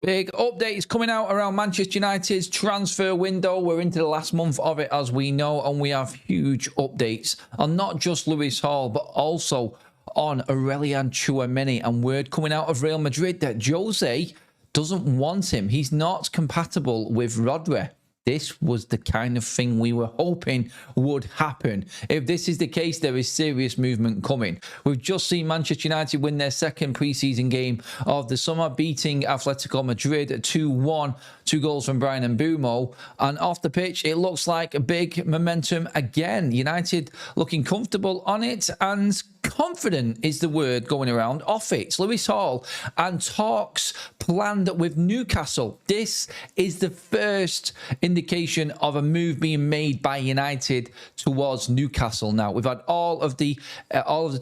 Big updates coming out around Manchester United's transfer window. We're into the last month of it, as we know, and we have huge updates on not just Lewis Hall, but also on Aurélien and Tchouaméni, and word coming out of Real Madrid that Jose doesn't want him. He's not compatible with Rodri. This was the kind of thing we were hoping would happen. If this is the case, there is serious movement coming. We've just seen Manchester United win their second pre-season game of the summer, beating Atletico Madrid 2-1, 2 goals from Brian Mbeumo. And off the pitch, it looks like a big momentum again. United looking comfortable on it, and confident is the word going around off it. Lewis Hall and talks planned with Newcastle. This is the first indication of a move being made by United towards Newcastle. Now, we've had all of the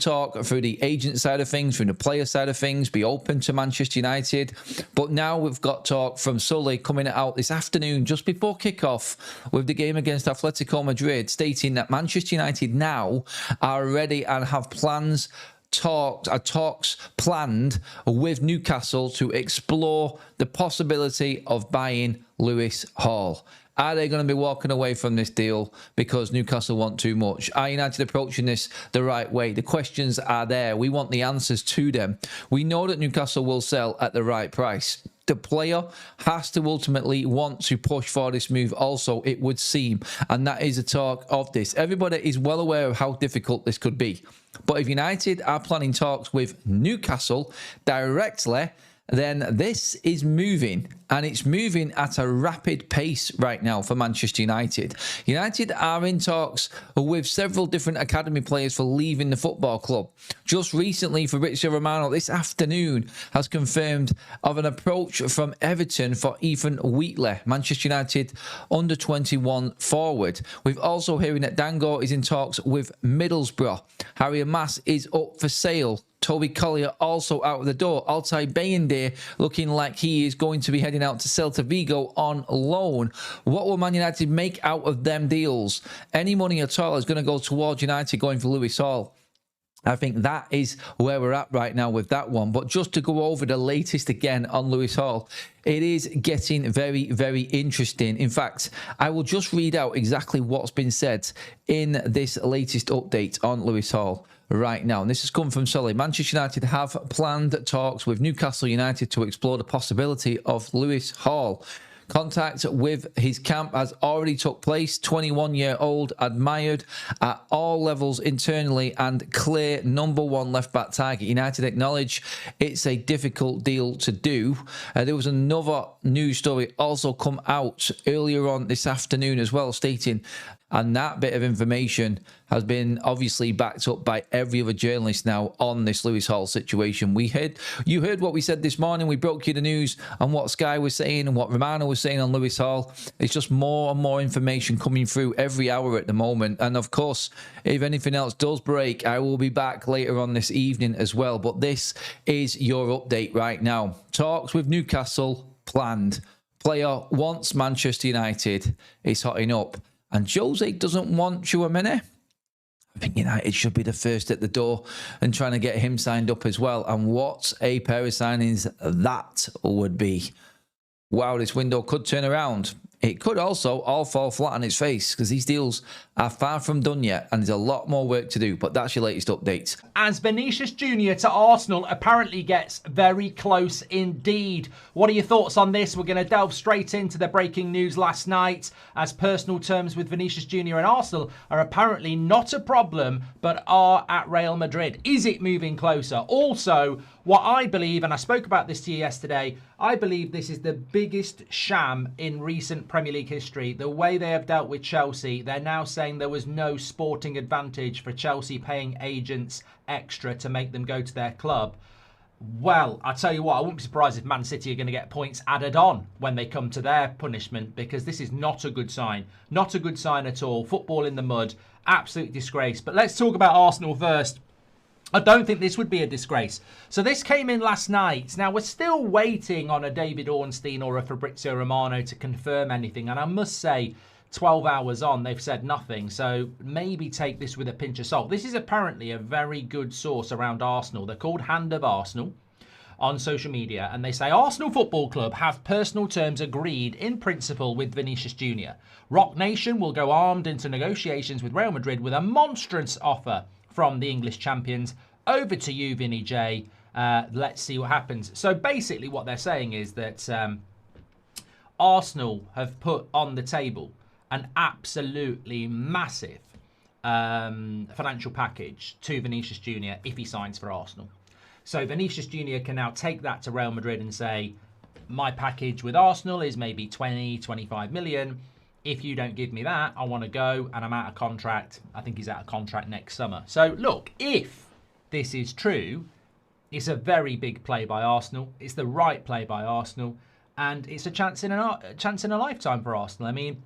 talk through the agent side of things, through the player side of things, be open to Manchester United. But now we've got talk from Sully coming out this afternoon, just before kickoff, with the game against Atletico Madrid, stating that Manchester United now are ready and have talks planned with Newcastle to explore the possibility of buying Lewis Hall. Are they going to be walking away from this deal because Newcastle want too much? Are United approaching this the right way? The questions are there. We want the answers to them. We know that Newcastle will sell at the right price. The player has to ultimately want to push for this move also, it would seem. And that is the talk of this. Everybody is well aware of how difficult this could be. But if United are planning talks with Newcastle directly, then this is moving, and it's moving at a rapid pace right now for Manchester United. United are in talks with several different academy players for leaving the football club. Just recently, Fabrizio Romano this afternoon has confirmed of an approach from Everton for Ethan Wheatley, Manchester United under-21 forward. We've also hearing that Dango is in talks with Middlesbrough. Harry Mas is up for sale. Toby Collier also out of the door. Altay Bayindir looking like he is going to be heading out to Celta Vigo on loan. What will Man United make out of them deals? Any money at all is going to go towards United going for Lewis Hall. I think that is where we're at right now with that one. But just to go over the latest again on Lewis Hall, it is getting very, very interesting. In fact, I will just read out exactly what's been said in this latest update on Lewis Hall right now. And this has come from Sully. Manchester United have planned talks with Newcastle United to explore the possibility of Lewis Hall. Contact with his camp has already took place. 21-year-old, admired at all levels internally and clear #1 left-back target. United acknowledge it's a difficult deal to do. There was another news story also come out earlier on this afternoon as well, stating, and that bit of information has been obviously backed up by every other journalist now on this Lewis Hall situation. You heard what we said this morning. We broke you the news on what Sky was saying and what Romano was saying on Lewis Hall. It's just more and more information coming through every hour at the moment. And of course, if anything else does break, I will be back later on this evening as well. But this is your update right now. Talks with Newcastle planned. Player wants Manchester United. It's hotting up. And Jose doesn't want Tchouaméni. I think United should be the first at the door and trying to get him signed up as well. And what a pair of signings that would be. Wow, this window could turn around. It could also all fall flat on its face because these deals are far from done yet and there's a lot more work to do. But that's your latest updates. As Vinícius Jr to Arsenal apparently gets very close indeed. What are your thoughts on this? We're going to delve straight into the breaking news last night, as personal terms with Vinícius Jr and Arsenal are apparently not a problem but are at Real Madrid. Is it moving closer? Also, what I believe, and I spoke about this to you yesterday, I believe this is the biggest sham in recent Premier League history. The way they have dealt with Chelsea, they're now saying there was no sporting advantage for Chelsea paying agents extra to make them go to their club. Well, I tell you what, I wouldn't be surprised if Man City are going to get points added on when they come to their punishment, because this is not a good sign. Not a good sign at all. Football in the mud. Absolute disgrace. But let's talk about Arsenal first. I don't think this would be a disgrace. So this came in last night. Now, we're still waiting on a David Ornstein or a Fabrizio Romano to confirm anything. And I must say, 12 hours on, they've said nothing. So maybe take this with a pinch of salt. This is apparently a very good source around Arsenal. They're called Hand of Arsenal. on social media, and they say Arsenal Football Club have personal terms agreed in principle with Vinícius Jr. Rock Nation will go armed into negotiations with Real Madrid with a monstrous offer from the English champions. Over to you, Vinny J. Let's see what happens. So basically what they're saying is that Arsenal have put on the table an absolutely massive financial package to Vinícius Jr. if he signs for Arsenal. So Vinícius Jr. can now take that to Real Madrid and say, my package with Arsenal is maybe 20, 25 million. If you don't give me that, I want to go and I'm out of contract. I think he's out of contract next summer. So look, if this is true, it's a very big play by Arsenal. It's the right play by Arsenal. And it's a chance in a lifetime for Arsenal. I mean,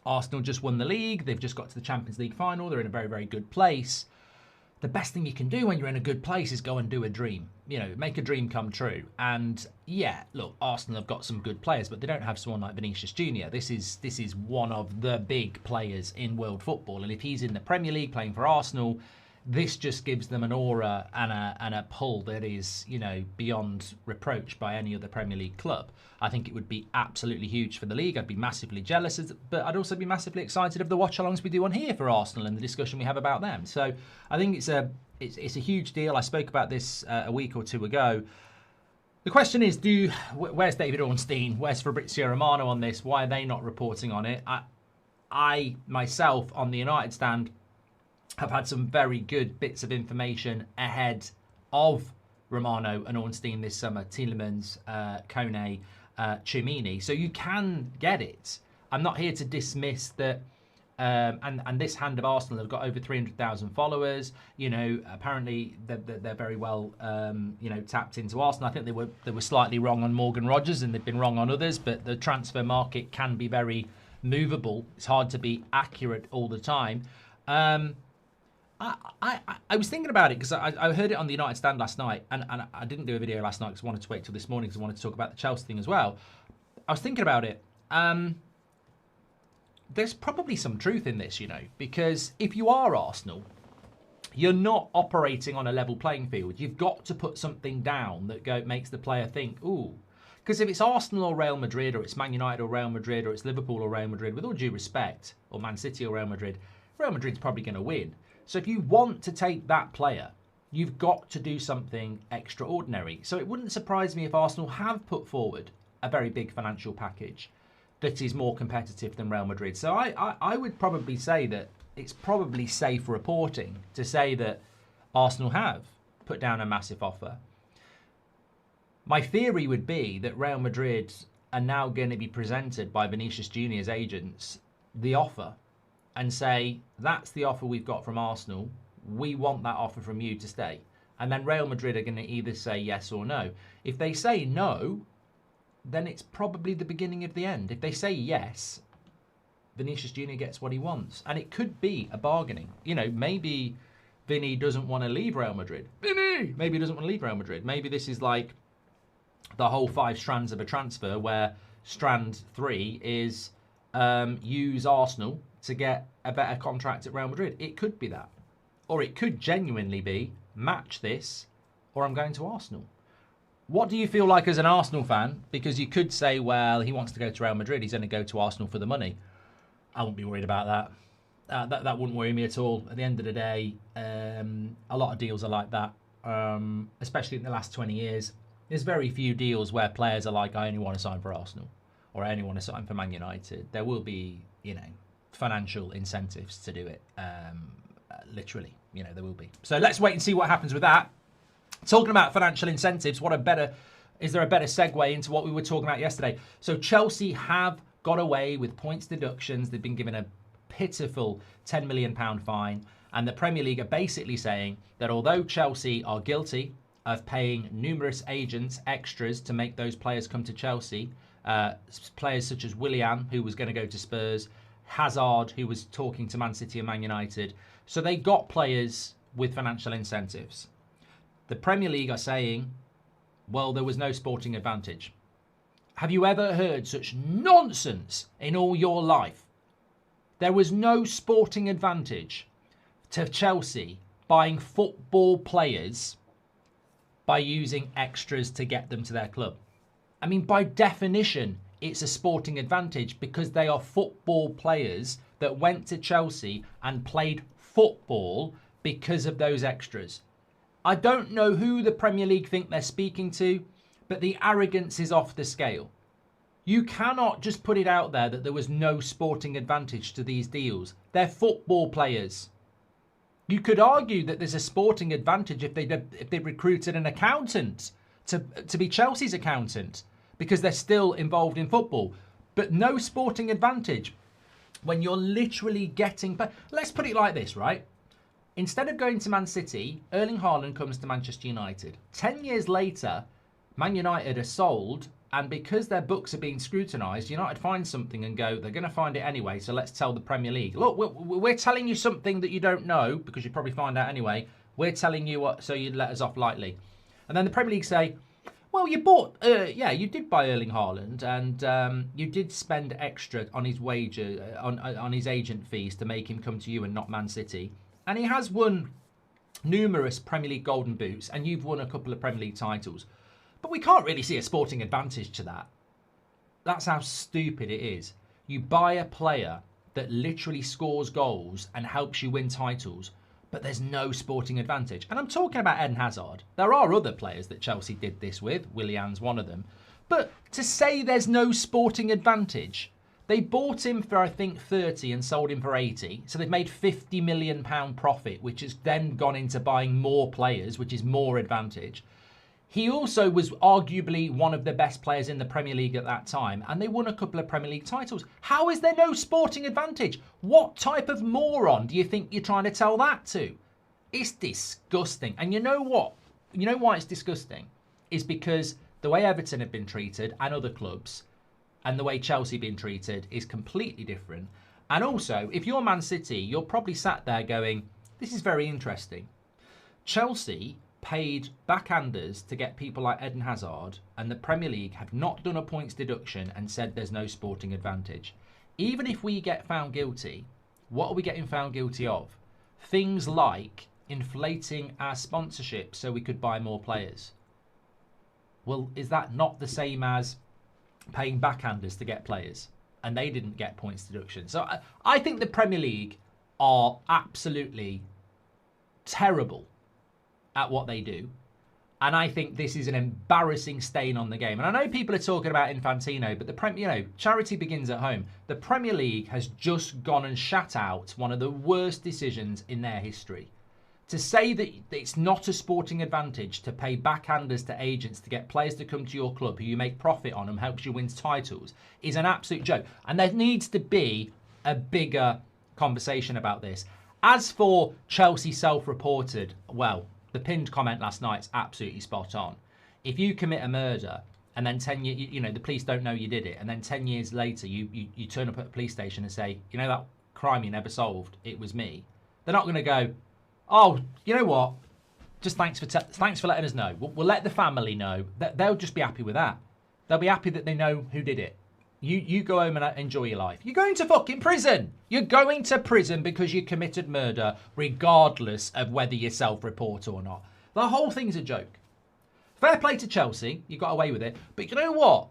Arsenal just won the league. They've just got to the Champions League final. They're in a very, very good place. The best thing you can do when you're in a good place is go and do a dream. You know, make a dream come true. And yeah, look, Arsenal have got some good players, but they don't have someone like Vinícius Jr. This is one of the big players in world football. And if he's in the Premier League playing for Arsenal, this just gives them an aura and a pull that is, you know, beyond reproach by any other Premier League club. I think it would be absolutely huge for the league. I'd be massively jealous, but I'd also be massively excited of the watch-alongs we do on here for Arsenal and the discussion we have about them. So I think it's a huge deal. I spoke about this a week or two ago. The question is, where's David Ornstein? Where's Fabrizio Romano on this? Why are they not reporting on it? I myself, on the United stand, have had some very good bits of information ahead of Romano and Ornstein this summer. Tielemans, Kone, Tchouaméni. So you can get it. I'm not here to dismiss that. And this hand of Arsenal have got over 300,000 followers. You know, apparently they're very well, you know, tapped into Arsenal. I think they were slightly wrong on Morgan Rogers and they've been wrong on others. But the transfer market can be very movable. It's hard to be accurate all the time. I was thinking about it because I heard it on the United stand last night, and I didn't do a video last night because I wanted to wait till this morning because I wanted to talk about the Chelsea thing as well. I was thinking about it. There's probably some truth in this, you know, because if you are Arsenal, you're not operating on a level playing field. You've got to put something down that makes the player think, ooh. Because if it's Arsenal or Real Madrid, or it's Man United or Real Madrid, or it's Liverpool or Real Madrid, with all due respect, or Man City or Real Madrid's probably going to win. So if you want to take that player, you've got to do something extraordinary. So it wouldn't surprise me if Arsenal have put forward a very big financial package that is more competitive than Real Madrid. So I would probably say that it's probably safe reporting to say that Arsenal have put down a massive offer. My theory would be that Real Madrid are now going to be presented by Vinícius Jr.'s agents the offer and say, that's the offer we've got from Arsenal. We want that offer from you to stay. And then Real Madrid are going to either say yes or no. If they say no, then it's probably the beginning of the end. If they say yes, Vinícius Jr. gets what he wants. And it could be a bargaining. You know, maybe Vinny doesn't want to leave Real Madrid. Maybe he doesn't want to leave Real Madrid. Maybe this is like the whole 5 strands of a transfer where strand 3 is use Arsenal to get a better contract at Real Madrid. It could be that. Or it could genuinely be, match this, or I'm going to Arsenal. What do you feel like as an Arsenal fan? Because you could say, well, he wants to go to Real Madrid, he's going to go to Arsenal for the money. I wouldn't be worried about that. That wouldn't worry me at all. At the end of the day, a lot of deals are like that, especially in the last 20 years. There's very few deals where players are like, I only want to sign for Arsenal, or I only want to sign for Man United. There will be, you know, financial incentives to do it. Literally, you know, there will be. So let's wait and see what happens with that. Talking about financial incentives, is there a better segue into what we were talking about yesterday? So Chelsea have got away with points deductions. They've been given a pitiful £10 million fine. And the Premier League are basically saying that although Chelsea are guilty of paying numerous agents extras to make those players come to Chelsea, players such as Willian, who was going to go to Spurs, Hazard, who was talking to Man City and Man United. So they got players with financial incentives. The Premier League are saying, well, there was no sporting advantage. Have you ever heard such nonsense in all your life? There was no sporting advantage to Chelsea buying football players by using extras to get them to their club. I mean, by definition, it's a sporting advantage because they are football players that went to Chelsea and played football because of those extras. I don't know who the Premier League think they're speaking to, but the arrogance is off the scale. You cannot just put it out there that there was no sporting advantage to these deals. They're football players. You could argue that there's a sporting advantage if they recruited an accountant to be Chelsea's accountant because they're still involved in football. But no sporting advantage when you're literally getting... But let's put it like this, right? Instead of going to Man City, Erling Haaland comes to Manchester United. 10 years later, Man United are sold, and because their books are being scrutinised, United find something and go, they're going to find it anyway, so let's tell the Premier League. Look, we're telling you something that you don't know, because you probably find out anyway. We're telling you what, so you'd let us off lightly. And then the Premier League say, well, you bought, you did buy Erling Haaland, and you did spend extra on his wage, on his agent fees to make him come to you and not Man City. And he has won numerous Premier League golden boots, and you've won a couple of Premier League titles. But we can't really see a sporting advantage to that. That's how stupid it is. You buy a player that literally scores goals and helps you win titles, but there's no sporting advantage. And I'm talking about Eden Hazard. There are other players that Chelsea did this with. Willian's one of them. But to say there's no sporting advantage, they bought him for, I think, 30 and sold him for 80. So they've made £50 million profit, which has then gone into buying more players, which is more advantage. He also was arguably one of the best players in the Premier League at that time, and they won a couple of Premier League titles. How is there no sporting advantage? What type of moron do you think you're trying to tell that to? It's disgusting. And you know what? You know why it's disgusting? Is because the way Everton have been treated and other clubs, and the way Chelsea have been treated is completely different. And also, if you're Man City, you're probably sat there going, this is very interesting. Chelsea paid backhanders to get people like Eden Hazard, and the Premier League have not done a points deduction and said there's no sporting advantage. Even if we get found guilty, what are we getting found guilty of? Things like inflating our sponsorship so we could buy more players. Well, is that not the same as paying backhanders to get players? And they didn't get points deduction. So I think the Premier League are absolutely terrible at what they do, and I think this is an embarrassing stain on the game. And I know people are talking about Infantino, but charity begins at home. The Premier League has just gone and shat out one of the worst decisions in their history. To say that it's not a sporting advantage to pay backhanders to agents to get players to come to your club who you make profit on and helps you win titles is an absolute joke. And there needs to be a bigger conversation about this. As for Chelsea self-reported, well, the pinned comment last night's absolutely spot on. If you commit a murder and then 10 years, the police don't know you did it, and then 10 years later you turn up at a police station and say, that crime you never solved, it was me. They're not going to go, oh, you know what? Just thanks for letting us know. We'll let the family know. They'll just be happy with that. They'll be happy that they know who did it. You go home and enjoy your life. You're going to fucking prison. You're going to prison because you committed murder, regardless of whether you self-report or not. The whole thing's a joke. Fair play to Chelsea. You got away with it. But you know what?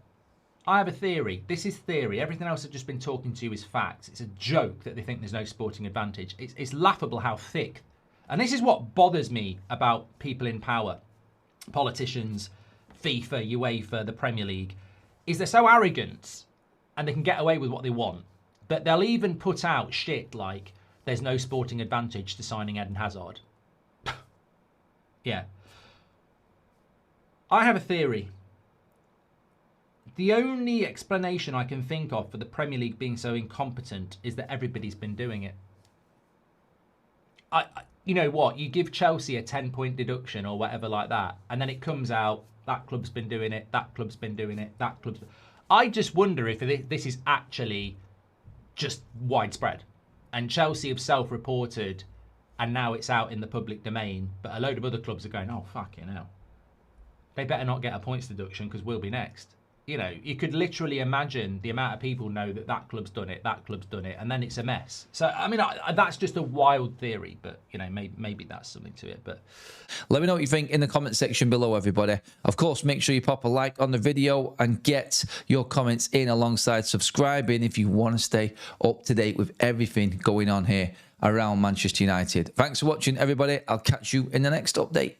I have a theory. This is theory. Everything else I've just been talking to you is facts. It's a joke that they think there's no sporting advantage. It's laughable how thick. And this is what bothers me about people in power. Politicians, FIFA, UEFA, the Premier League. Is they're so arrogant and they can get away with what they want. But they'll even put out shit like there's no sporting advantage to signing Eden Hazard. Yeah. I have a theory. The only explanation I can think of for the Premier League being so incompetent is that everybody's been doing it. You know what? You give Chelsea a 10-point deduction or whatever like that, and then it comes out, that club's been doing it, that club's been doing it, that club's... I just wonder if this is actually just widespread. And Chelsea have self-reported, and now it's out in the public domain, but a load of other clubs are going, oh, fucking hell. They better not get a points deduction because we'll be next. you know, you could literally imagine the amount of people know that that club's done it, that club's done it, and then it's a mess. So, I mean, that's just a wild theory, but, you know, maybe that's something to it. But let me know what you think in the comment section below, everybody. Of course, make sure you pop a like on the video and get your comments in alongside subscribing if you want to stay up to date with everything going on here around Manchester United. Thanks for watching, everybody. I'll catch you in the next update.